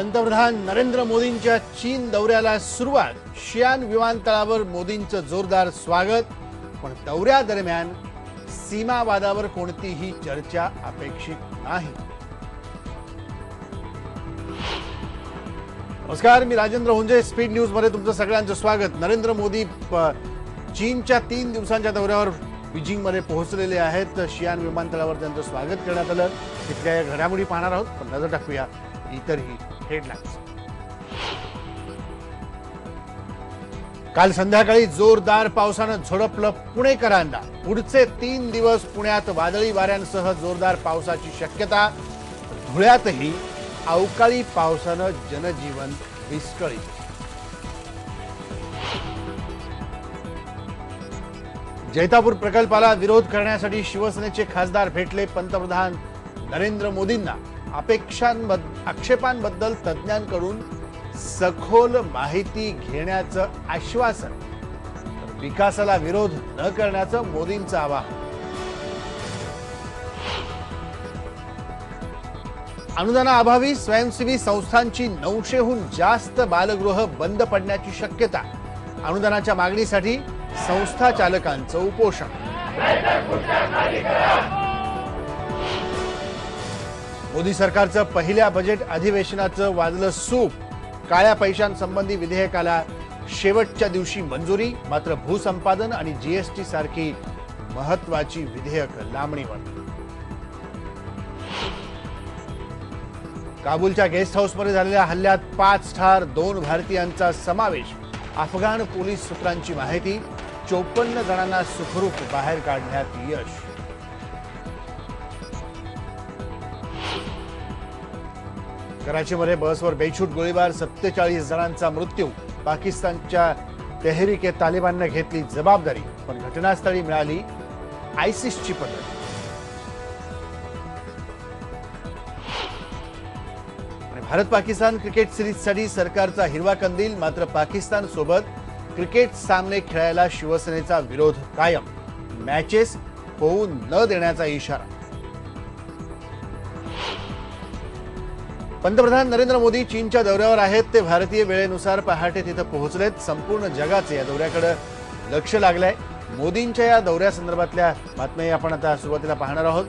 पंतप्रधान नरेंद्र मोदींच्या चीन दौऱ्याला सुरुवात। शियान विमानतळावर मोदींचं जोरदार स्वागत। पण दौऱ्यादरम्यान सीमा वादावर कोणतीही चर्चा अपेक्षित नाही। नमस्कार, मी राजेंद्र हुंजे। स्पीड न्यूज मध्ये तुमचं सगळ्यांचं स्वागत। नरेंद्र मोदी चीनच्या 3 दिवसांच्या दौऱ्यावर बीजिंग मध्ये पोहोचलेले आहेत। शियान विमानतळावर त्यांचं स्वागत करण्यात आलं। तिथल्या घडामोडी पाहणार आहोत, पण नजर टाकूया इतरही हेडलाईन्स। काल संध्याकाळी जोरदार पावसानं झोडपलं पुणेकरांना। पुढचे 3 दिवस पुण्यात वादळी वाऱ्यांसह जोरदार पावसाची शक्यता। धुळ्यातही अवकाळी पावसानं जनजीवन विस्कळीत। जैतापूर प्रकल्पाला विरोध करण्यासाठी शिवसेनेचे खासदार भेटले पंतप्रधान नरेंद्र मोदींना। आक्षेपांबद्दल तज्ज्ञांकडून सखोल माहिती घेण्याचं आश्वासन। विकासाला विरोध न करण्याचं मोदींचं आवाहन। अनुदानाअभावी स्वयंसेवी संस्थांची 900हून जास्त बालगृह बंद पडण्याची शक्यता। अनुदानाच्या मागणीसाठी संस्था चालकांचं उपोषण। मोदी सरकारचं पहिल्या बजेट अधिवेशनाचं वाजलं सूप। काळ्या पैशांसंबंधी विधेयकाला शेवटच्या दिवशी मंजुरी। मात्र भूसंपादन आणि जीएसटी सारखी महत्वाची विधेयक लांबणीवर। काबूलच्या गेस्ट हाऊसमध्ये झालेल्या हल्ल्यात 5 ठार, 2 भारतीयांचा समावेश। अफगाण पोलीस सूत्रांची माहिती, 54 जणांना सुखरूप बाहेर काढण्यात यश। कराचीमध्ये बसवर बेछूट गोळीबार, 47 जणांचा मृत्यू। पाकिस्तानच्या तेहरीक-ए-तालिबानने घेतली जबाबदारी, पण घटनास्थळी मिळाली आयसिसची पकड। भारत पाकिस्तान क्रिकेट सिरीजसाठी सरकारचा हिरवा कंदील। मात्र पाकिस्तान सोबत क्रिकेट सामने खेळायला शिवसेनेचा विरोध कायम। मॅचेस होऊ न देण्याचा इशारा। पंतप्रधान नरेंद्र मोदी चीनच्या दौऱ्यावर आहेत। ते भारतीय वेळेनुसार पहाटे तिथे पोहोचलेत। संपूर्ण जगाचे या दौऱ्याकडे लक्ष लागलंय। मोदींच्या या दौऱ्यासंदर्भातल्या बातम्या आपण आता सुरुवातीला पाहणार आहोत।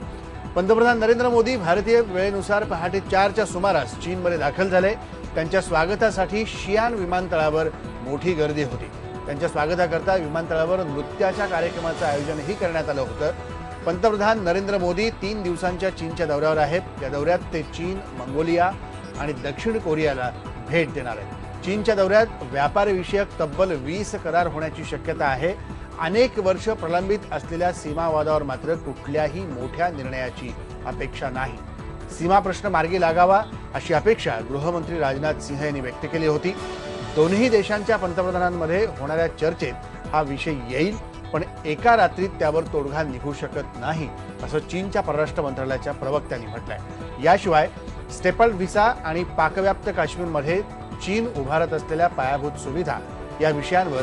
पंतप्रधान नरेंद्र मोदी भारतीय वेळेनुसार पहाटे 4च्या सुमारास चीनमध्ये दाखल झाले। त्यांच्या स्वागतासाठी शियान विमानतळावर मोठी गर्दी होती। त्यांच्या स्वागताकरता विमानतळावर नृत्याच्या कार्यक्रमाचं आयोजनही करण्यात आलं होतं। पंतप्रधान नरेंद्र मोदी 3 दिवसांच्या चीनच्या दौऱ्यावर आहेत। या दौऱ्यात ते चीन, मंगोलिया आणि दक्षिण कोरियाला भेट देणार आहेत। चीनच्या दौऱ्यात व्यापारविषयक तब्बल 20 करार होण्याची शक्यता आहे। अनेक वर्ष प्रलंबित असलेल्या सीमावादावर मात्र कुठल्याही मोठ्या निर्णयाची अपेक्षा नाही। सीमा प्रश्न मार्गी लागावा अशी अपेक्षा गृहमंत्री राजनाथ सिंह यांनी व्यक्त केली होती। दोन्ही देशांच्या पंतप्रधानांमध्ये होणाऱ्या चर्चेत हा विषय येईल, पण एका रात्रीत त्यावर तोडगा निघू शकत नाही, असं चीनच्या परराष्ट्र मंत्रालयाच्या प्रवक्त्यांनी म्हटलंय। याशिवाय स्टेपल व्हिसा आणि पाकव्याप्त काश्मीरमध्ये चीन उभारत असलेल्या पायाभूत सुविधा या विषयांवर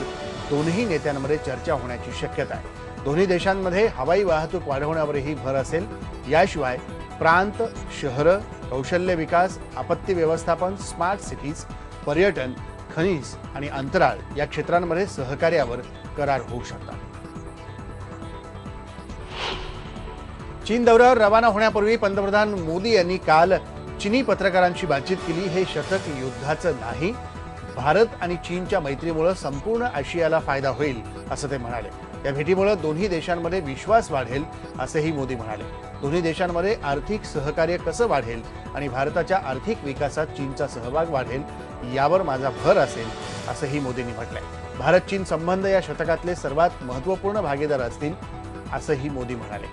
दोन्ही नेत्यांमध्ये चर्चा होण्याची शक्यता आहे। दोन्ही देशांमध्ये हवाई वाहतूक वाढवण्यावरही भर असेल। याशिवाय प्रांत, शहरं, कौशल्य विकास, आपत्ती व्यवस्थापन, स्मार्ट सिटीज, पर्यटन, खनिज आणि अंतराळ या क्षेत्रांमध्ये सहकार्यावर करार होऊ शकतात। चीन दौऱ्यावर रवाना होण्यापूर्वी पंतप्रधान मोदी यांनी काल चीनी पत्रकारांशी बातचीत केली। हे शतक युद्धाचं नाही, भारत आणि चीनच्या मैत्रीमुळे संपूर्ण आशियाला फायदा होईल, असं ते म्हणाले। या भेटीमुळे दोन्ही देशांमध्ये विश्वास वाढेल, असंही मोदी म्हणाले। दोन्ही देशांमध्ये आर्थिक सहकार्य कसं वाढेल आणि भारताच्या आर्थिक विकासात चीनचा सहभाग वाढेल यावर माझा भर असेल, असंही मोदींनी म्हटलंय। भारत चीन संबंध या शतकातले सर्वात महत्त्वपूर्ण भागीदार असतील, असंही मोदी म्हणाले।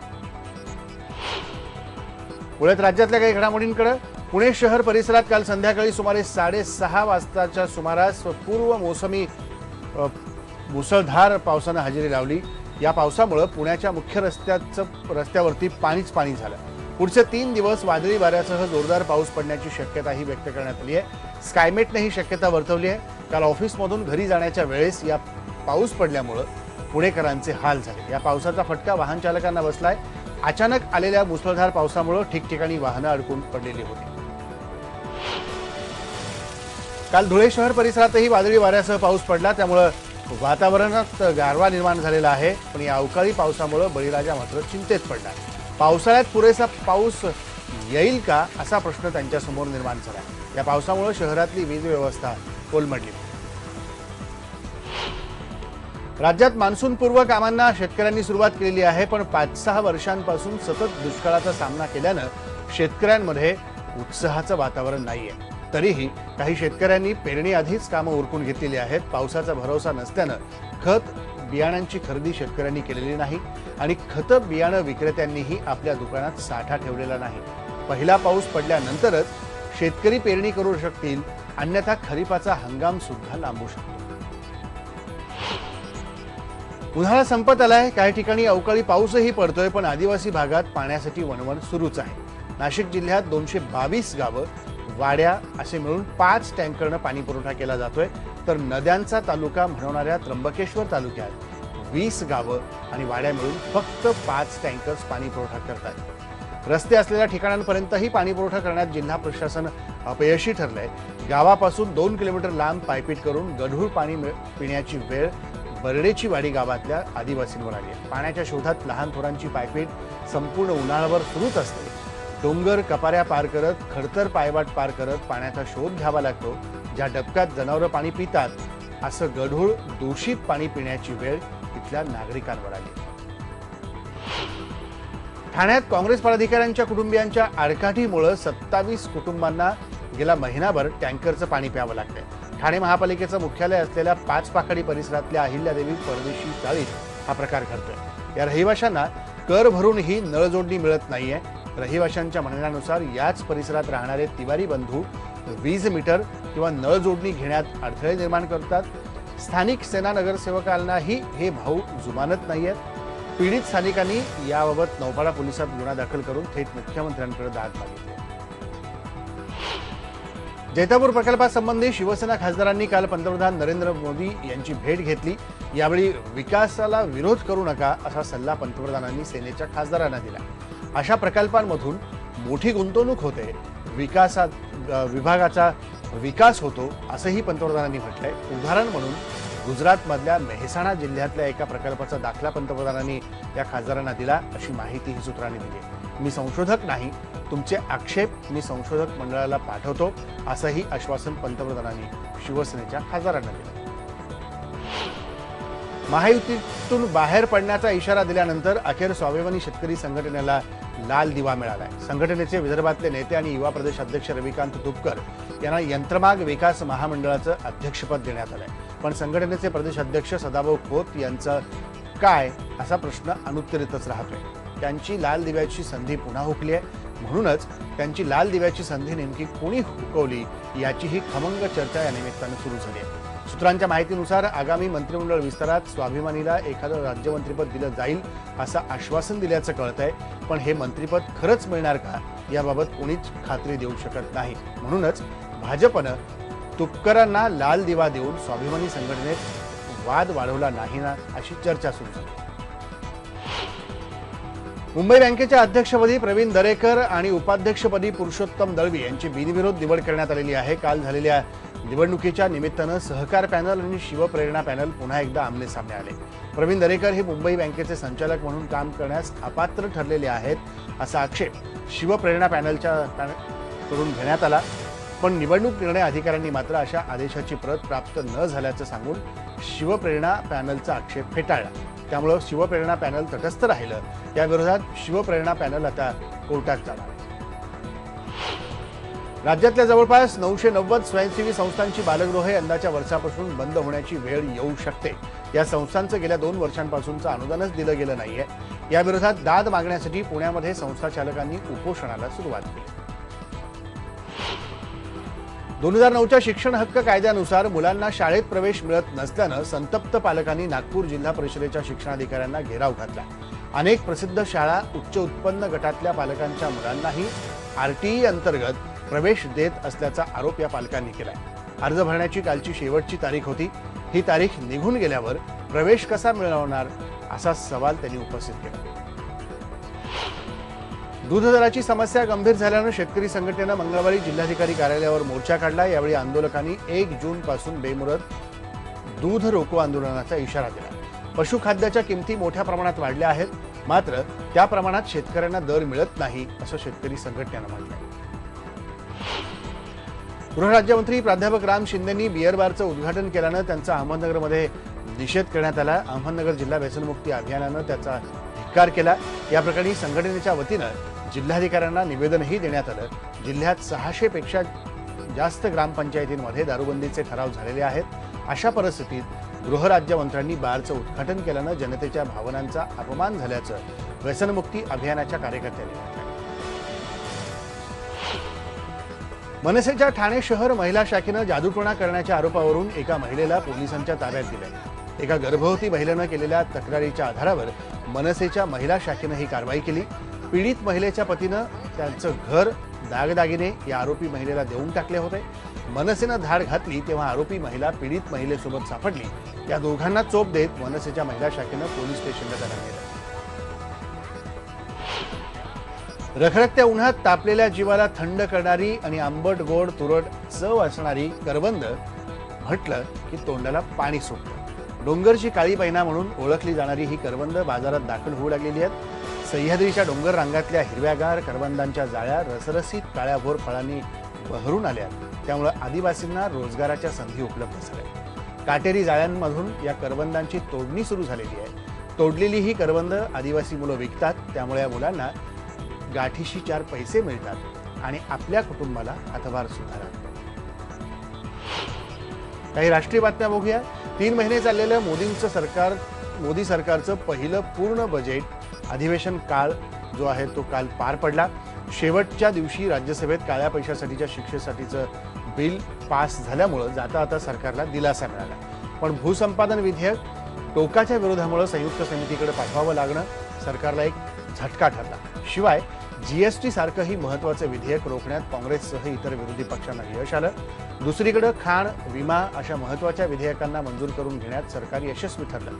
पुण्यात राज्यातल्या काही घडामोडींकडे। पुणे शहर परिसरात काल संध्याकाळी सुमारे 6:30 वाजताच्या सुमारास पूर्व मोसमी मुसळधार पावसानं हजेरी लावली। या पावसामुळे पुण्याच्या मुख्य रस्त्यावरती पाणी झालं। पुढचे 3 दिवस वादळी वाऱ्यासह जोरदार पाऊस पडण्याची शक्यताही व्यक्त करण्यात आली आहे। स्कायमेटने ही शक्यता वर्तवली आहे। काल ऑफिसमधून घरी जाण्याच्या वेळेस या पाऊस पडल्यामुळे पुणेकरांचे हाल झाले। या पावसाचा फटका वाहन चालकांना बसलाय। अचानक आलेल्या मुसळधार पावसामुळे ठिकठिकाणी वाहनं अडकून पडलेली होती। काल धुळे शहर परिसरातही वादळी वाऱ्यासह पाऊस पडला, त्यामुळे वातावरणात गारवा निर्माण झालेला आहे. पण या अवकाळी पावसामुळे बळीराजा मात्र चिंतेत पडला. पावसाळ्यात पुरेसा पाऊस येईल का असा प्रश्न त्यांच्यासमोर निर्माण झाला. या पावसामुळे शहरातली वीज व्यवस्था कोलमडली. राज्यात मान्सूनपूर्व कामांना शेतकऱ्यांनी सुरुवात केलेली आहे, पण 5-6 वर्षांपासून सतत दुष्काळाचा सामना केल्यानं शेतकऱ्यांमध्ये उत्साहाचं वातावरण नाहीये. तरीही काही शेतकऱ्यांनी पेरणी आधीच कामं उरकून घेतलेली आहेत. पावसाचा भरोसा नसल्यानं खत बियाणांची खरेदी शेतकऱ्यांनी केलेली नाही आणि खत बियाणं विक्रेत्यांनीही आपल्या दुकानात साठा ठेवलेला नाही. पहिला पाऊस पडल्यानंतरच शेतकरी पेरणी करू शकतील, अन्यथा खरीपाचा हंगाम सुद्धा लांबू शकतो. उन्हाळा संपत आलाय. काही ठिकाणी अवकाळी पाऊसही पडतोय, पण आदिवासी भागात पाण्यासाठी वणवण सुरूच आहे. नाशिक जिल्ह्यात 222 गावं, वाड्या असे मिळून 5 टँकरनं पाणी पुरवठा केला जातोय. तर नद्यांचा तालुका म्हणवणाऱ्या त्र्यंबकेश्वर तालुक्यात 20 गावं आणि वाड्या मिळून फक्त 5 टँकर्स पाणी पुरवठा करतात. रस्ते असलेल्या ठिकाणांपर्यंतही पाणी पुरवठा करण्यात जिल्हा प्रशासन अपयशी ठरलंय. गावापासून 2 किलोमीटर लांब पायपीट करून गढूळ पाणी पिण्याची वेळ बर्डेची वाडी गावातल्या आदिवासींवर आली आहे. पाण्याच्या शोधात लहान थोरांची पायपीट संपूर्ण उन्हाळ्याभर सुरूच असते. डोंगर कपाऱ्या पार करत, खडतर पायवाट पार करत पाण्याचा शोध घ्यावा लागतो. ज्या डबक्यात जनावरं पाणी पितात असं गढूळ दूषित पाणी पिण्याची वेळ इथल्या नागरिकांवर आली. ठाण्यात काँग्रेस पदाधिकाऱ्यांच्या कुटुंबियांच्या आडकाठीमुळे 27 कुटुंबांना गेला महिनाभर टँकरचं पाणी प्यावं लागतंय. ठाणे महापालिकेचं मुख्यालय असलेल्या 5 पाखाडी परिसरातल्या अहिल्यादेवी परदेशी चाळीत हा प्रकार घडतोय. या रहिवाशांना कर भरूनही नळ जोडणी मिळत नाहीये. रहिवाशांच्या म्हणण्यानुसार याच परिसरात राहणारे तिवारी बंधू वीज मीटर किंवा नळ जोडणी घेण्यात अडथळे निर्माण करतात. स्थानिक सेना नगरसेवकांनाही हे भाऊ जुमानत नाहीयेत. पीडित स्थानिकांनी याबाबत नौपाडा पोलिसात गुन्हा दाखल करून थेट मुख्यमंत्र्यांकडे दाद मागितली. जैतापूर प्रकल्पासंबंधी शिवसेना खासदारांनी काल पंतप्रधान नरेंद्र मोदी यांची भेट घेतली. यावेळी विकासाला विरोध करू नका असा सल्ला पंतप्रधानांनी सेनेच्या खासदारांना दिला. अशा प्रकल्पांमधून मोठी गुंतवणूक होते, विभागाचा विकास होतो असंही पंतप्रधानांनी म्हटलंय. उदाहरण म्हणून गुजरातमधल्या मेहसाणा जिल्ह्यातल्या एका प्रकल्पाचा दाखला पंतप्रधानांनी या खासदारांना दिला, अशी माहिती ही सूत्रांनी दिली. मी संशोधक नाही, तुमचे आक्षेप मी संशोधक मंडळाला पाठवतो असंही आश्वासन पंतप्रधानांनी शिवसेनेच्या खासदारांना दिलं. महायुतीतून बाहेर पडण्याचा इशारा दिल्यानंतर अखेर स्वाभिमानी शेतकरी संघटनेला लाल दिवा मिळालाय. संघटनेचे विदर्भातले नेते आणि युवा प्रदेश अध्यक्ष रविकांत तुपकर यांना यंत्रमाग विकास महामंडळाचं अध्यक्षपद देण्यात आलंय. पण संघटनेचे प्रदेश अध्यक्ष सदाभाऊ खोत यांचं काय असा प्रश्न अनुत्तरितच राहतोय. त्यांची लाल दिव्याची संधी पुन्हा हुकली आहे. म्हणूनच त्यांची लाल दिव्याची संधी नेमकी कोणी हुकवली याची ही खमंग चर्चा या निमित्तानं सुरू झाली आहे. सूत्रांच्या माहितीनुसार आगामी मंत्रिमंडळ विस्तारात स्वाभिमानीला एखादं राज्यमंत्रीपद दिलं जाईल असं आश्वासन दिल्याचं कळतंय. पण हे मंत्रिपद खरंच मिळणार का याबाबत कोणीच खात्री देऊ शकत नाही. म्हणूनच भाजपनं तुपकरांना लाल दिवा देऊन स्वाभिमानी संघटनेत वाद वाढवला नाही ना अशी चर्चा सुरू झाली. मुंबई बँकेच्या अध्यक्षपदी प्रवीण दरेकर आणि उपाध्यक्षपदी पुरुषोत्तम दळवी यांची बिनविरोध निवड करण्यात आलेली आहे. काल झालेल्या निवडणुकीच्या निमित्तानं सहकार पॅनल आणि शिवप्रेरणा पॅनल पुन्हा एकदा आमने सामने आले. प्रवीण दरेकर हे मुंबई बँकेचे संचालक म्हणून काम करण्यास अपात्र ठरलेले आहेत असा आक्षेप शिवप्रेरणा पॅनलच्या कडून घेण्यात आला. पण निवडणूक निर्णय अधिकाऱ्यांनी मात्र अशा आदेशाची प्रत प्राप्त न झाल्याचं सांगून शिवप्रेरणा पॅनलचा आक्षेप फेटाळला. त्यामुळे शिवप्रेरणा पॅनल तटस्थ राहिलं. या विरोधात शिवप्रेरणा पॅनल आता कोर्टात जाणार. राज्यातल्या जवळपास 990 स्वयंसेवी संस्थांची बालगृहे यंदाच्या वर्षापासून बंद होण्याची वेळ येऊ शकते. या संस्थांचं गेल्या 2 वर्षांपासूनचं अनुदानच दिलं गेलं नाहीये. या विरोधात दाद मागण्यासाठी पुण्यामध्ये संस्था चालकांनी उपोषणाला सुरुवात केली. 2009च्या शिक्षण हक्क कायद्यानुसार मुलांना शाळेत प्रवेश मिळत नसल्यानं संतप्त पालकांनी नागपूर जिल्हा परिषदेच्या शिक्षणाधिकाऱ्यांना घेराव घातला. अनेक प्रसिद्ध शाळा उच्च उत्पन्न गटातल्या पालकांच्या मुलांनाही आरटीई अंतर्गत प्रवेश देत असल्याचा आरोप या पालकांनी केलाय. अर्ज भरण्याची कालची शेवटची तारीख होती. ही तारीख निघून गेल्यावर प्रवेश कसा मिळवणार असा सवाल त्यांनी उपस्थित केला. दूध दराची समस्या गंभीर झाल्यानं शेतकरी संघटनेनं मंगळवारी जिल्हाधिकारी कार्यालयावर मोर्चा काढला। यावेळी आंदोलकांनी 1 जून पासून बेमुदत दूध रोको आंदोलनाचा इशारा दिला। पशुखाद्याच्या किमती मोठ्या प्रमाणात वाढल्या आहेत, मात्र त्या प्रमाणात शेतकऱ्यांना दर मिळत नाही असं शेतकरी संघटनेनं म्हटलंय। गृहराज्यमंत्री प्राध्यापक राम शिंदेंनी बियर बारचं उद्घाटन केल्यानं त्यांचा अहमदनगरमध्ये निषेध करण्यात आला। अहमदनगर जिल्हा व्यसनमुक्ती अभियानानं त्याचा धिक्कार केला। या प्रकरणी संघटनेच्या वतीनं जिल्हाधिकाऱ्यांना निवेदनही देण्यात आलं। जिल्ह्यात 600 पेक्षा जास्त ग्रामपंचायतींमध्ये दारूबंदीचे ठराव झालेले आहेत। अशा परिस्थितीत गृहराज्यमंत्र्यांनी बारचं उद्घाटन केल्यानं जनतेच्या भावनांचा अपमान झाल्याचं व्यसनमुक्ती अभियानाच्या कार्यकर्त्यांनी म्हटलं। मनसेच्या ठाणे शहर महिला शाखेनं जादूटोणा करण्याच्या आरोपावरून एका महिलेला पोलिसांच्या ताब्यात दिलंय। एका गर्भवती महिलेनं केलेल्या तक्रारीच्या आधारावर मनसेच्या महिला शाखेनं ही कारवाई केली। पीडित महिलेच्या पतीनं त्यांचं घर, दागदागिने या आरोपी महिलेला देऊन टाकले होते। मनसेनं धाड घातली तेव्हा आरोपी महिला पीडित महिलेसोबत सापडली। या दोघांना चोप देत मनसेच्या महिला शाखेनं पोलीस स्टेशनला त्यांना नेलं। रखरखत्या उन्हात तापलेल्या जीवाला थंड करणारी आणि आंबट गोड तुरट चव असणारी करवंद म्हटलं की तोंडाला पाणी सुटतं। डोंगरची काळी पैना म्हणून ओळखली जाणारी ही करवंद बाजारात दाखल होऊ लागलेली आहेत। सह्याद्रीच्या डोंगर रांगातल्या हिरव्यागार करवंदांच्या जाळ्या रसरशीत काळ्याभोर फळांनी बहरून आल्या, त्यामुळे आदिवासींना रोजगाराच्या संधी उपलब्ध झाल्या। काटेरी जाळ्यांमधून या करवंदांची तोडणी सुरू झालेली आहे। तोडलेली ही करवंद आदिवासी मुलं विकतात, त्यामुळे या मुलांना गाठीशी 4 पैसे मिळतात आणि आपल्या कुटुंबाला हातभार सुद्धा लागतो। काही राष्ट्रीय बातम्या बघूया। 3 महिने चाललेलं मोदी सरकारचं पहिलं पूर्ण बजेट अधिवेशन काळ जो आहे तो काल पार पडला। शेवटच्या दिवशी राज्यसभेत काळ्या पैशासाठीच्या शिक्षेसाठीचं बिल पास झाल्यामुळे जाता सरकारला दिलासा मिळाला। पण भूसंपादन विधेयक टोकाच्या विरोधामुळे संयुक्त समितीकडे पाठवावं लागणं सरकारला एक झटका ठरला। शिवाय जीएसटी सारखंही महत्त्वाचं विधेयक रोखण्यात काँग्रेससह इतर विरोधी पक्षांना यश आलं। दुसरीकडे खाण, विमा अशा महत्त्वाच्या विधेयकांना मंजूर करून घेण्यात सरकार यशस्वी ठरलं।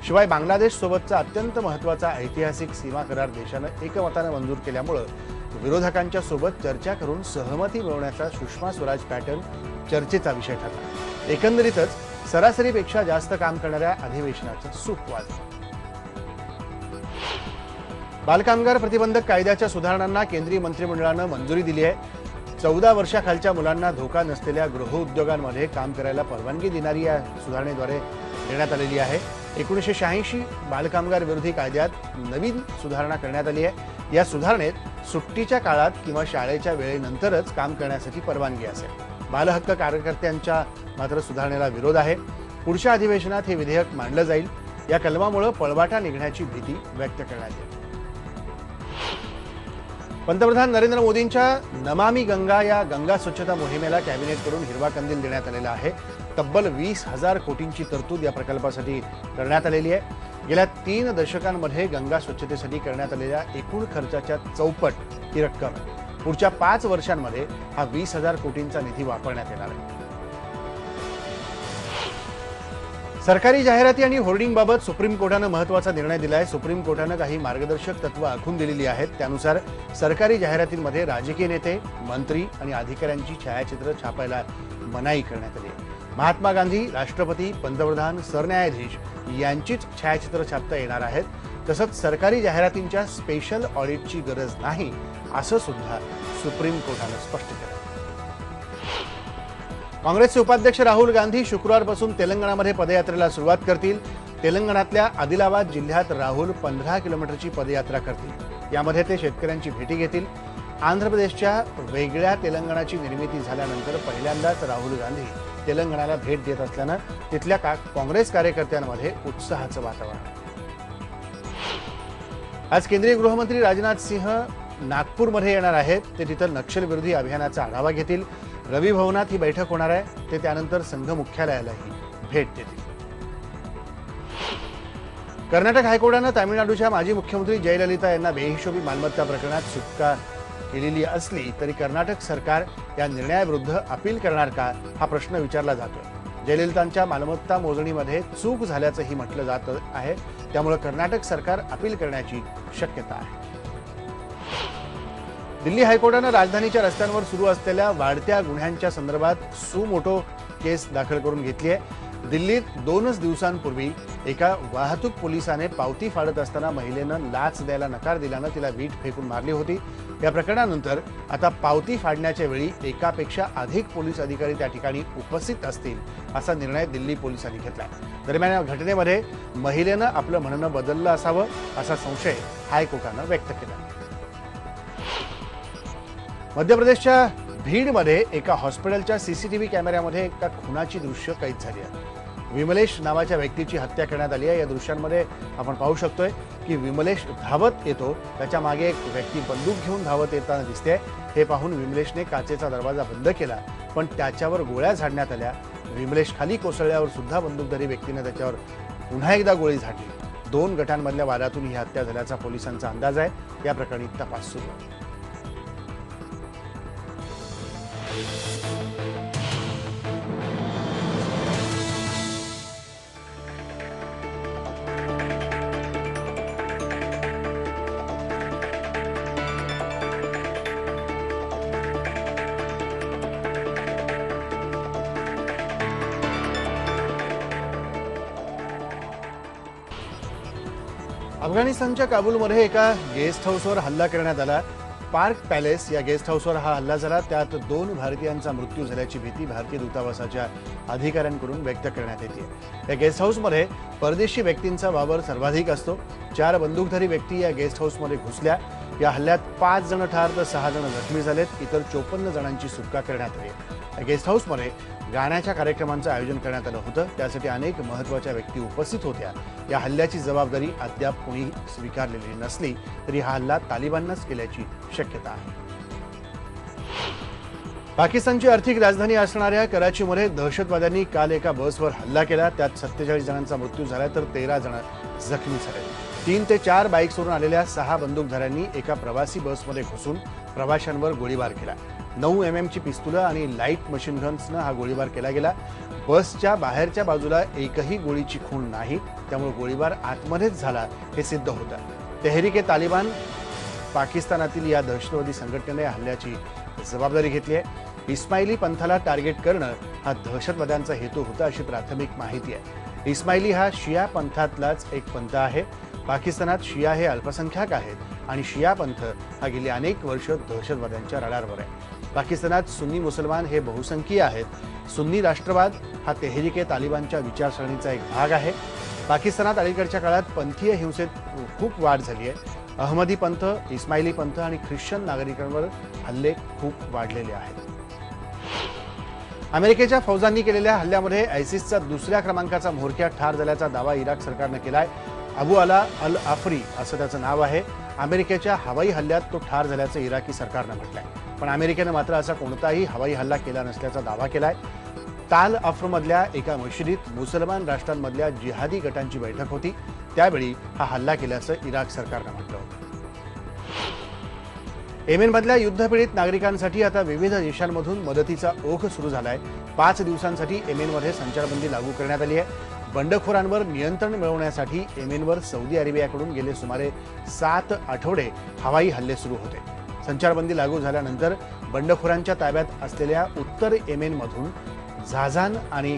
शिवाय बांगलादेश सोबतचा अत्यंत महत्त्वाचा ऐतिहासिक सीमा करार देशानं एकमतानं मंजूर केल्यामुळे विरोधकांच्या सोबत चर्चा करून सहमती मिळवण्याचा सुषमा स्वराज पॅटर्न चर्चेचा विषय ठरला। एकंदरीतच सरासरीपेक्षा जास्त काम करणाऱ्या अधिवेशनाचं सूप वाजलं। बालकामगार प्रतिबंधक कायद्याच्या सुधारणांना केंद्रीय मंत्रिमंडळानं मंजुरी दिली आहे। 14 वर्षाखालच्या मुलांना धोका नसलेल्या गृहउद्योगांमध्ये काम करायला परवानगी देणारी या सुधारणेद्वारे देण्यात आलेली आहे। 1986 बालकामगार विरोधी कायद्यात नवीन सुधारणा करण्यात आली आहे। या सुधारणेत सुट्टीच्या काळात किंवा शाळेच्या वेळेनंतरच काम करण्यासाठी परवानगी असेल। बालहक्क कार्यकर्त्यांच्या मात्र सुधारणेला विरोध आहे। पुढच्या अधिवेशनात हे विधेयक मांडलं जाईल। या कलमामुळे पळवाटा निघण्याची भीती व्यक्त करण्यात येते। पंतप्रधान नरेंद्र मोदींच्या नमामि गंगा या गंगा स्वच्छता मोहिमेला कॅबिनेटकडून हिरवा कंदील देण्यात आलेला आहे। तब्बल 20,000 कोटींची तरतूद या प्रकल्पासाठी करण्यात आलेली आहे। गेल्या 3 दशकांमध्ये गंगा स्वच्छतेसाठी करण्यात आलेल्या एकूण खर्चाच्या चौपट ही रक्कम आहे। पुढच्या 5 वर्षांमध्ये हा 20,000 कोटींचा निधी वापरण्यात येणार आहे। सरकारी जाहिराती आणि होर्डिंगबाबत सुप्रीम कोर्टानं महत्त्वाचा निर्णय दिलाय। सुप्रीम कोर्टानं काही मार्गदर्शक तत्व आखून दिलेली आहेत। त्यानुसार सरकारी जाहिरातींमध्ये राजकीय नेते, मंत्री आणि अधिकाऱ्यांची छायाचित्र छापायला मनाई करण्यात आली आहे। महात्मा गांधी, राष्ट्रपती, पंतप्रधान, सरन्यायाधीश यांचीच छायाचित्र छापता येणार आहेत। तसंच सरकारी जाहिरातींच्या स्पेशल ऑडिटची गरज नाही असं सुद्धा सुप्रीम कोर्टानं स्पष्ट केलं। काँग्रेसचे उपाध्यक्ष राहुल गांधी शुक्रवारपासून तेलंगणामध्ये पदयात्रेला सुरुवात करतील। तेलंगणातल्या आदिलाबाद जिल्ह्यात राहुल 15 किलोमीटरची पदयात्रा करतील। यामध्ये ते शेतकऱ्यांची भेटी घेतील। आंध्र प्रदेशच्या वेगळ्या तेलंगणाची निर्मिती झाल्यानंतर पहिल्यांदाच राहुल गांधी तेलंगणाला भेट देत असल्यानं तिथल्या काँग्रेस कार्यकर्त्यांमध्ये उत्साहाचं वातावरण आहे। आज केंद्रीय गृहमंत्री राजनाथ सिंह नागपूरमध्ये येणार आहेत। ते तिथं नक्षलविरोधी अभियानाचा आढावा घेतील। रवी भवनात ही बैठक होणार आहे। ते त्यानंतर संघ मुख्यालयालाही भेट देतील। कर्नाटक हायकोर्टानं तामिळनाडूच्या माजी मुख्यमंत्री जयललिता यांना बेहिशोबी मालमत्ता प्रकरणात सुटका केलेली असली तरी कर्नाटक सरकार या निर्णयाविरुद्ध अपील करणार का हा प्रश्न विचारला जातोय। जयललितांच्या मालमत्ता मोजणीमध्ये चूक झाल्याचंही म्हटलं जात आहे, त्यामुळे कर्नाटक सरकार अपील करण्याची शक्यता आहे। दिल्ली हायकोर्टानं राजधानीच्या रस्त्यांवर सुरू असलेल्या वाढत्या गुन्ह्यांच्या संदर्भात सुमोटो केस दाखल करून घेतली आहे. दिल्लीत 2च दिवसांपूर्वी एका वाहतूक पोलिसाने पावती फाडत असताना महिलेनं लाच द्यायला नकार दिल्यानं तिला वीट फेकून मारली होती. या प्रकरणानंतर आता पावती फाडण्याच्या वेळी एकापेक्षा अधिक पोलीस अधिकारी त्या ठिकाणी उपस्थित असतील असा निर्णय दिल्ली पोलिसांनी घेतला. दरम्यान या घटनेमध्ये महिलेनं आपलं म्हणणं बदललं असावं असा संशय हायकोर्टानं व्यक्त केला. मध्य प्रदेशच्या भीडमध्ये एका हॉस्पिटलच्या सीसीटीव्ही कॅमेऱ्यामध्ये एका खुनाची दृश्य कैद झाली आहे. विमलेश नावाच्या व्यक्तीची हत्या करण्यात आली आहे. या दृश्यांमध्ये आपण पाहू शकतोय की विमलेश धावत येतो, त्याच्या मागे एक व्यक्ती बंदूक घेऊन धावत येताना दिसते. हे पाहून विमलेशने काचेचा दरवाजा बंद केला, पण त्याच्यावर गोळ्या झाडण्यात आल्या. विमलेश खाली कोसळल्यावर सुद्धा बंदूकधारी व्यक्तीने त्याच्यावर पुन्हा एकदा गोळी झाडली. 2 गटांमधल्या वादातून ही हत्या झाल्याचा पोलिसांचा अंदाज आहे. या प्रकरणी तपास सुरू आहे. अफगाणिस्तानच्या काबूलमध्ये एका गेस्ट हाऊसवर हल्ला करण्यात आला. पार्क पॅलेस या गेस्ट हाऊसवर हा हल्ला झाला. त्यात 2 भारतीयांचा मृत्यू झाल्याची भीती भारतीय दूतावासाच्या अधिकाऱ्यांकडून व्यक्त करण्यात येते. या गेस्ट हाऊसमध्ये परदेशी व्यक्तींचा वावर सर्वाधिक असतो. 4 बंदूकधारी व्यक्ती या गेस्ट हाऊसमध्ये घुसल्या. या हल्ल्यात 5 जण ठार तर 6 जण जखमी झालेत. इतर 54 जणांची सुटका करण्यात आली. या गेस्ट हाऊसमध्ये गाण्याच्या कार्यक्रमांचं आयोजन करण्यात आलं होतं. त्यासाठी अनेक महत्त्वाच्या व्यक्ती उपस्थित होत्या. या हल्ल्याची जबाबदारी अद्याप कोणी स्वीकारलेली नसली तरी हा हल्ला तालिबाननंच केल्याची शक्यता आहे. पाकिस्तानची आर्थिक राजधानी असणाऱ्या कराचीमध्ये दहशतवाद्यांनी काल एका बसवर हल्ला केला. त्यात 47 जणांचा मृत्यू झाला तर 13 जण जखमी झाले. 3 ते 4 बाईक्सवरून आलेल्या 6 बंदूकधाऱ्यांनी एका प्रवासी बसमध्ये घुसून प्रवाशांवर गोळीबार केला. 9 mm पिस्तुलं आणि लाईट मशीन गन्सनं हा गोळीबार केला गेला. बसच्या बाहेरच्या बाजूला एकही गोळीची खूण नाही, त्यामुळे गोळीबार आतमध्येच झाला हे सिद्ध होतं. तेहरीक-ए-तालिबान पाकिस्तानातील या दहशतवादी संघटनेने हल्ल्याची जबाबदारी घेतली आहे. इस्माइली पंथाला टार्गेट करणं हा दहशतवाद्यांचा हेतू होता अशी प्राथमिक माहिती आहे. इस्माइली हा शिया पंथातलाच एक पंथ आहे. पाकिस्तानात शिया हे अल्पसंख्याक आहेत आणि शिया पंथ हा गेली अनेक वर्ष दहशतवाद्यांच्या रडारवर आहे. पाकिस्तानात सुन्नी मुसलमान हे बहुसंख्यीय आहेत. सुन्नी राष्ट्रवाद हा तेहरीक-ए-तालिबानच्या विचारसरणीचा एक भाग आहे. पाकिस्तानात अलीकडच्या काळात पंथीय हिंसेत खूप वाढ झाली आहे. अहमदी पंथ, इस्माइली पंथ आणि ख्रिश्चन नागरिकांवर हल्ले खूप वाढलेले आहेत. अमेरिकेच्या फौजांनी केलेल्या हल्ल्यामध्ये आयसिसचा 2ऱ्या क्रमांकाचा म्होरक्या ठार झाल्याचा दावा इराक सरकारनं केलाय. अबू अला अल आफ्री असं त्याचं नाव आहे. अमेरिकेच्या हवाई हल्ल्यात तो ठार झाल्याचं इराकी सरकारनं म्हटलंय. पण अमेरिकेनं मात्र असा कोणताही हवाई हल्ला केला नसल्याचा दावा केलाय. ताल अफ्रमधल्या एका मशिदीत मुसलमान राष्ट्रांमधल्या जिहादी गटांची बैठक होती. त्यावेळी हा हल्ला केल्याचं इराक सरकारनं म्हटलं होतं. येमेनमधल्या युद्धपीडित नागरिकांसाठी आता विविध देशांमधून मदतीचा ओघ सुरू झालाय. 5 दिवसांसाठी येमेनमध्ये संचारबंदी लागू करण्यात आली आहे. बंडखोरांवर नियंत्रण मिळवण्यासाठी येमेनवर सौदी अरेबियाकडून गेले सुमारे 7 आठवडे हवाई हल्ले सुरू होते. संचारबंदी लागू झाल्यानंतर बंडखोरांच्या ताब्यात असलेल्या उत्तर येमेनमधून झाझान आणि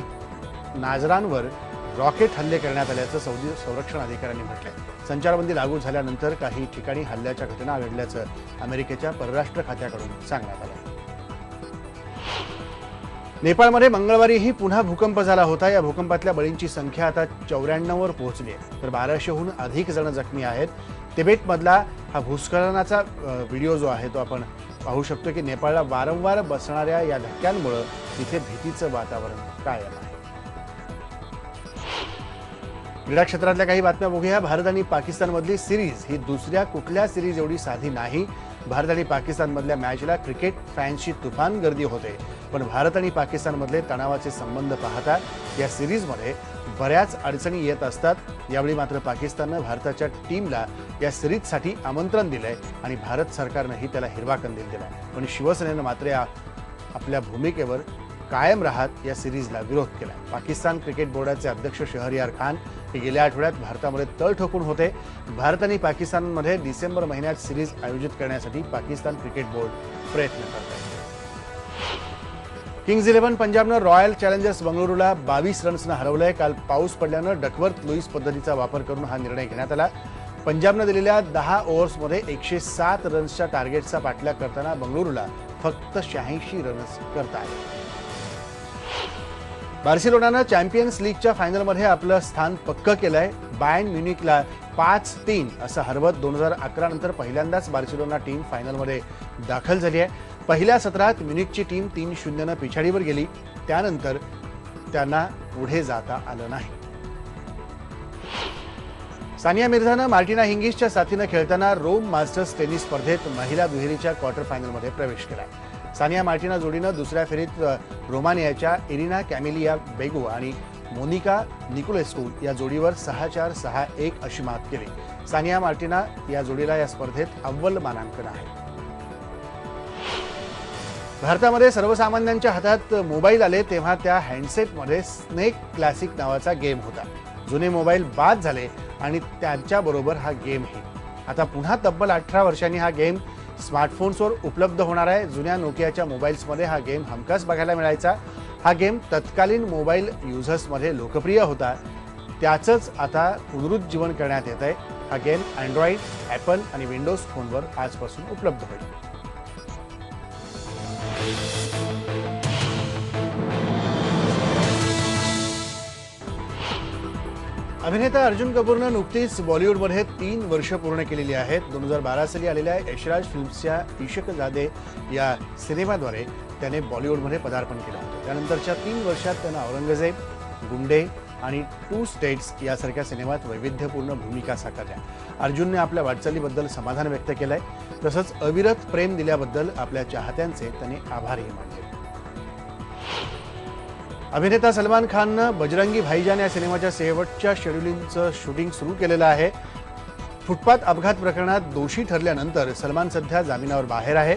नाजरांवर रॉकेट हल्ले करण्यात आल्याचं सौदी संरक्षण अधिकाऱ्यांनी म्हटलंय. संचारबंदी लागू झाल्यानंतर काही ठिकाणी हल्ल्याच्या घटना घडल्याचं अमेरिकेच्या परराष्ट्र खात्याकडून सांगण्यात आलं. नेपाळमध्ये मंगळवारीही पुन्हा भूकंप झाला होता. या भूकंपातल्या बळींची संख्या आता 94वर पोहोचली आहे तर 1200हून अधिक जण जखमी आहेत. तिबेटमधला हा भूस्खलनाचा व्हिडिओ जो आहे तो आपण पाहू शकतो की नेपाळला वारंवार बसणाऱ्या या धक्क्यांमुळे तिथे भीतीचं वातावरण कायम आहे. क्रीडा क्षेत्रातल्या काही बातम्या बघूया. भारत आणि पाकिस्तानमधली सिरीज ही दुसऱ्या कुठल्या सिरीज एवढी साधी नाही. भारत आणि पाकिस्तानमधल्या मॅचला क्रिकेट फॅन्सची तुफान गर्दी होते. पण भारत आणि पाकिस्तानमधले तणावाचे संबंध पाहता या सिरीजमध्ये बऱ्याच अडचणी येत असतात. यावेळी मात्र पाकिस्ताननं भारताच्या टीमला या सिरीजसाठी आमंत्रण दिलंय आणि भारत सरकारनंही त्याला हिरवा कंदील दिलाय. पण शिवसेनेनं मात्र आपल्या भूमिकेवर कायम राहत या सिरीजला विरोध केला। पाकिस्तान क्रिकेट बोर्डाचे अध्यक्ष शहरयार खान हे गेल्या आठवड्यात भारतामध्ये तळ ठोकून होते। भारत आणि पाकिस्तानमध्ये डिसेंबर महिन्यात सिरीज आयोजित करण्यासाठी पाकिस्तान क्रिकेट बोर्ड प्रयत्न करत आहे। किंग्ज 11 पंजाबनं रॉयल चॅलेंजर्स बंगळुरूला 22 रन्सनं हरवलंय। काल पाऊस पडल्यानं डकवर्थ लुईस पद्धतीचा वापर करून हा निर्णय घेण्यात आला। पंजाबनं दिलेल्या 10 ओव्हर्समध्ये 107 रन्सच्या टार्गेटचा पाठलाग करताना बंगळुरूला फक्त 86 रन्स करता आले। बार्सिलोनानं चॅम्पियन्स लीगच्या फायनलमध्ये आपलं स्थान पक्क केलंय। बायर्न म्युनिकला 5-3 असं हरवत 2011 नंतर पहिल्यांदाच बार्सिलोना टीम फायनलमध्ये दाखल झाली आहे। पहिल्या सत्रात म्युनिकची टीम 3-0 पिछाडीवर गेली, त्यानंतर त्यांना पुढे जाता आलं नाही। सानिया मिर्झानं मार्टिना हिंगिसच्या साथीनं खेळताना रोम मास्टर्स टेनिस स्पर्धेत महिला दुहेरीच्या क्वार्टर फायनलमध्ये प्रवेश केला। सानिया मार्टिना जोडीनं दुसऱ्या फेरीत रोमानियाच्या इरिना कॅमिलिया बेगो आणि मोनिका निकोलेस्कू या जोडीवर 6-4, 6-1 अशी मात केली। सानिया मार्टिना या जोडीला या स्पर्धेत अव्वल मानांकन आहे। भारतामध्ये सर्वसामान्यांच्या हातात मोबाईल आले तेव्हा त्या हँडसेटमध्ये स्नेक क्लासिक नावाचा गेम होता। जुने मोबाईल बाद झाले आणि त्यांच्याबरोबर हा गेमही। आता पुन्हा तब्बल 18 वर्षांनी हा गेम स्मार्टफोन्सवर उपलब्ध होणार आहे। जुन्या नोकियाच्या मोबाईल्समध्ये हा गेम हमखास बघायला मिळायचा। हा गेम तत्कालीन मोबाईल युजर्समध्ये लोकप्रिय होता, त्याचंच आता पुनरुज्जीवन करण्यात येत आहे। हा गेम अँड्रॉइड, ॲपल आणि विंडोज फोनवर आजपासून उपलब्ध होईल। अभिनेता अर्जुन कपूरनं नुकतीच बॉलिवूडमध्ये 3 वर्ष पूर्ण केलेली आहेत। 2012 साली आलेल्या यशराज फिल्म्सच्या इश्कजादे या सिनेमाद्वारे त्याने बॉलिवूडमध्ये पदार्पण केलं होतं। त्यानंतरच्या 3 वर्षात त्यानं औरंगजेब, गुंडे आणि 2 स्टेट्स यासारख्या सिनेमात वैविध्यपूर्ण भूमिका साकारल्या। अर्जुनने आपल्या वाटचालीबद्दल समाधान व्यक्त केलंय, तसंच अविरत प्रेम दिल्याबद्दल आपल्या चाहत्यांचे त्याने आभारही मानले। अभिनेता सलमान खाननं बजरंगी भाईजान या सिनेमाच्या शेवटच्या शेड्यूलिंगचं शूटिंग सुरू केलेलं आहे। फुटपाथ अपघात प्रकरणात दोषी ठरल्यानंतर सलमान सध्या जामिनावर बाहेर आहे।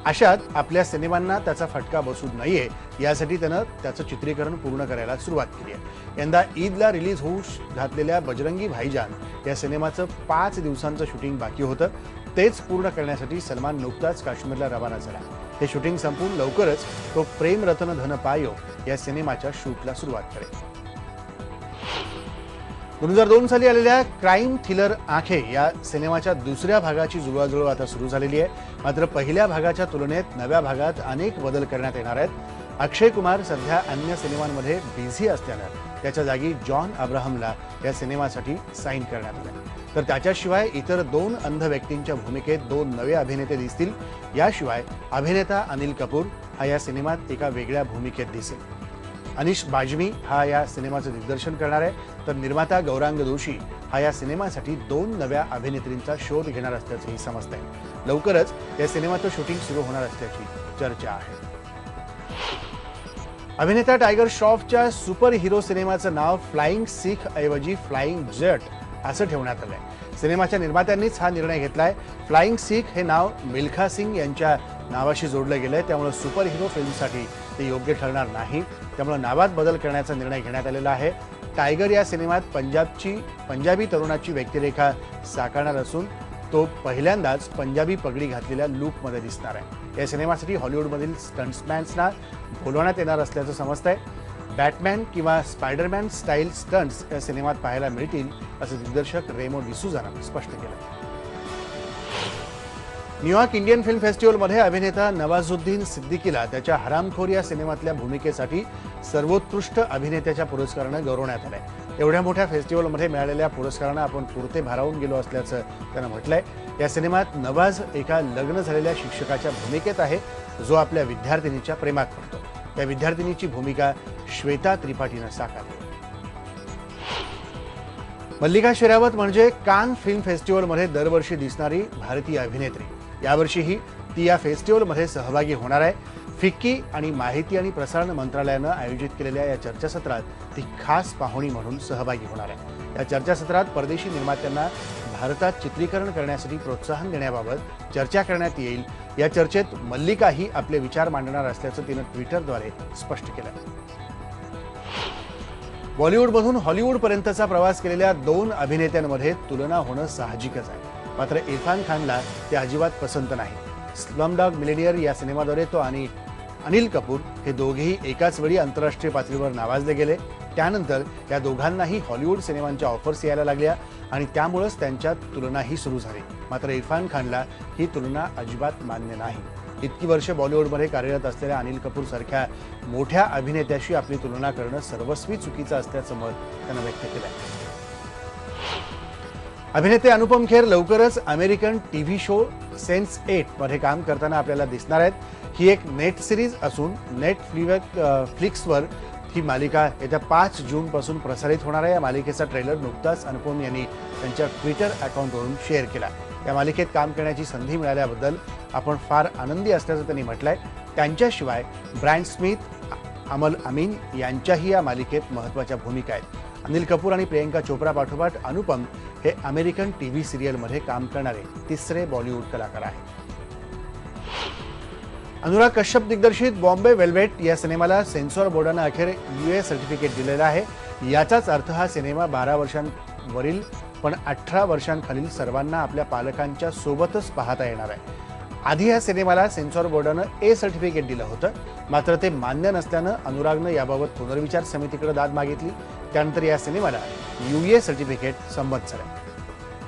अशात आपल्या सिनेमांना त्याचा फटका बसू नये यासाठी त्यानं त्याचं चित्रीकरण पूर्ण करायला सुरुवात केली आहे। यंदा ईदला रिलीज होऊ घातलेल्या बजरंगी भाईजान या सिनेमाचं 5 दिवसांचं शूटिंग बाकी होतं। तेच पूर्ण करण्यासाठी सलमान नुकताच काश्मीरला रवाना झाला। हे शूटिंग संपून लवकरच तो प्रेम रतन धन पायो या सिनेमाच्या शूटला सुरुवात करेल। 2002 साली आलेल्या क्राईम थ्रिलर आंखे या सिनेमाच्या दुसऱ्या भागाची जुळवाजुळव आता सुरू झालेली आहे। मात्र पहिल्या भागाच्या तुलनेत नव्या भागात अनेक बदल करण्यात येणार आहेत। अक्षय कुमार सध्या अन्य सिनेमांमध्ये बिझी असल्यानं त्याच्या जागी जॉन अब्राहमला या सिनेमासाठी साईन करण्यात आलं। तर त्याच्याशिवाय इतर 2 अंध व्यक्तींच्या भूमिकेत 2 नवे अभिनेते दिसतील। याशिवाय अभिनेता अनिल कपूर हा या सिनेमात एका वेगळ्या भूमिकेत दिसेल। अनिश बाजमी हा या सिनेमाचं दिग्दर्शन करणार आहे, तर निर्माता गौरांग दोशी हा या सिनेमासाठी 2 नव्या अभिनेत्रींचा शोध घेणार असल्याचंही समजतंय। लवकरच या सिनेमाचं शूटिंग सुरू होणार असल्याची चर्चा आहे। अभिनेता टायगर श्रॉफच्या सुपर हिरो सिनेमाचं नाव फ्लाइंग सिख ऐवजी फ्लाइंग जेट असं ठेवण्यात आलंय। सिनेमाच्या निर्मात्यांनीच हा निर्णय घेतलाय। फ्लाइंग सिख हे नाव मिल्खा सिंग यांच्या नावाशी जोडलं गेलंय, त्यामुळे सुपर हिरो फिल्मसाठी ते योग्य ठरणार नाही। त्यामुळे नावात बदल करण्याचा निर्णय घेण्यात आलेला आहे। टायगर या सिनेमात पंजाबी तरुणाची व्यक्तिरेखा साकारणार असून तो पहिल्यांदाच पंजाबी पगडी घातलेल्या लुकमध्ये दिसणार आहे। या सिनेमासाठी हॉलिवूडमधील स्टंट्समॅन्सना बोलवण्यात येणार असल्याचं समजतंय। बॅटमॅन किंवा स्पायडरमॅन स्टाईल स्टंट्स या सिनेमात पाहायला मिळतील असं दिग्दर्शक रेमो डिसूझानं स्पष्ट केलं। न्यूयॉर्क इंडियन फिल्म फेस्टिवलमध्ये अभिनेता नवाजुद्दीन सिद्दीकीला त्याच्या हरामखोर या सिनेमातल्या भूमिकेसाठी सर्वोत्कृष्ट अभिनेत्याच्या पुरस्कारानं गौरवण्यात आलंय। एवढ्या मोठ्या फेस्टिवलमध्ये मिळालेल्या पुरस्कारानं आपण पुरते भारावून गेलो असल्याचं त्यानं म्हटलंय। या सिनेमात नवाज एका लग्न झालेल्या शिक्षकाच्या भूमिकेत आहे, जो आपल्या विद्यार्थिनीच्या प्रेमात पडतो। त्या विद्यार्थिनीची भूमिका श्वेता त्रिपाठीनं साकारली। मल्लिका शेरावत म्हणजे कान फिल्म फेस्टिवलमध्ये दरवर्षी दिसणारी भारतीय अभिनेत्री। यावर्षीही ती या फेस्टिवलमध्ये सहभागी होणार आहे। फिक्की आणि माहिती आणि प्रसारण मंत्रालयानं आयोजित केलेल्या या चर्चासत्रात ती खास पाहुणी म्हणून सहभागी होणार आहे। या चर्चासत्रात परदेशी निर्मात्यांना भारतात चित्रीकरण करण्यासाठी प्रोत्साहन देण्याबाबत चर्चा करण्यात येईल। या चर्चेत मल्लिकाही आपले विचार मांडणार असल्याचं तिनं ट्विटरद्वारे स्पष्ट केलं। बॉलिवूडमधून हॉलिवूडपर्यंतचा प्रवास केलेल्या 2 अभिनेत्यांमध्ये तुलना होणं साहजिकच आहे, मात्र इरफान खानला ते अजिबात पसंत नाही। स्लमडॉग मिलेनियर या सिनेमाद्वारे तो आणि अनिल कपूर हे दोघेही एकाच वेळी आंतरराष्ट्रीय पातळीवर नावाजले गेले। त्यानंतर या दोघांनाही हॉलिवूड सिनेमांच्या ऑफर्स यायला लागल्या आणि त्यामुळेच त्यांच्यात तुलनाही सुरू झाली। मात्र इरफान खानला ही तुलना अजिबात मान्य नाही। इतकी वर्ष बॉलिवूडमध्ये कार्यरत असलेल्या अनिल कपूर सारख्या मोठ्या अभिनेत्याशी आपली तुलना करणं सर्वस्वी चुकीचं असल्याचं मत त्यानं व्यक्त केलं आहे। अभिनेते अनुपम खेर लवकरच अमेरिकन टीव्ही शो सेन्स8 मध्ये काम करताना आपल्याला दिसणार आहेत। ही एक नेट सिरीज असून नेटफ्लिक्सवर ही मालिका येत्या 5 जून पासून प्रसारित होणार आहे। या मालिकेचा ट्रेलर नुकताच अनुपम यांनी त्यांच्या ट्विटर अकाउंटवरून शेअर केला। या मालिकेत काम करण्याची संधी मिळाल्याबद्दल आपण फार आनंदी असल्याचं त्यांनी म्हटलंय। त्यांच्याशिवाय ब्रॅड स्मिथ, अमल अमीन यांच्याही या मालिकेत महत्त्वाच्या भूमिका आहेत। अनिल कपूर आणि प्रियंका चोप्रा पाठोपाठ अनुपम हे अमेरिकन टीव्ही सिरियलमध्ये काम करणारे 3रे बॉलिवूड कलाकार आहेत। अनुराग कश्यप दिग्दर्शित बॉम्बे वेल्वेट या सिनेमाला सेन्सॉर बोर्डानं अखेर UA सर्टिफिकेट दिलेलं आहे। याचाच अर्थ हा सिनेमा 12 वर्षांवरील पण 18 वर्षांखालील सर्वांना आपल्या पालकांच्या सोबतच पाहता येणार आहे। आधी या सिनेमाला सेन्सॉर बोर्डानं A सर्टिफिकेट दिलं होतं, मात्र ते मान्य नसल्यानं अनुरागनं याबाबत पुनर्विचार समितीकडे दाद मागितली। त्यानंतर या सिनेमाला UA सर्टिफिकेट संमत झालं।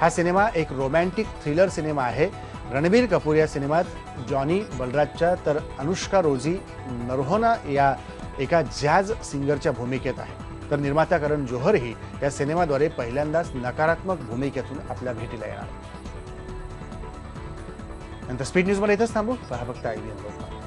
हा सिनेमा एक रोमॅन्टिक थ्रिलर सिनेमा आहे। रणबीर कपूर या सिनेमात जॉनी बलराजच्या तर अनुष्का रोझी नरहोना या एका जॅझ सिंगरच्या भूमिकेत आहे। तर निर्माता करण जोहरही या सिनेमाद्वारे पहिल्यांदाच नकारात्मक भूमिकेतून आपल्या भेटीला येणार। नंतर स्पीड न्यूजमध्ये इथंच थांबू। पहा फक्त IBN लोकमत।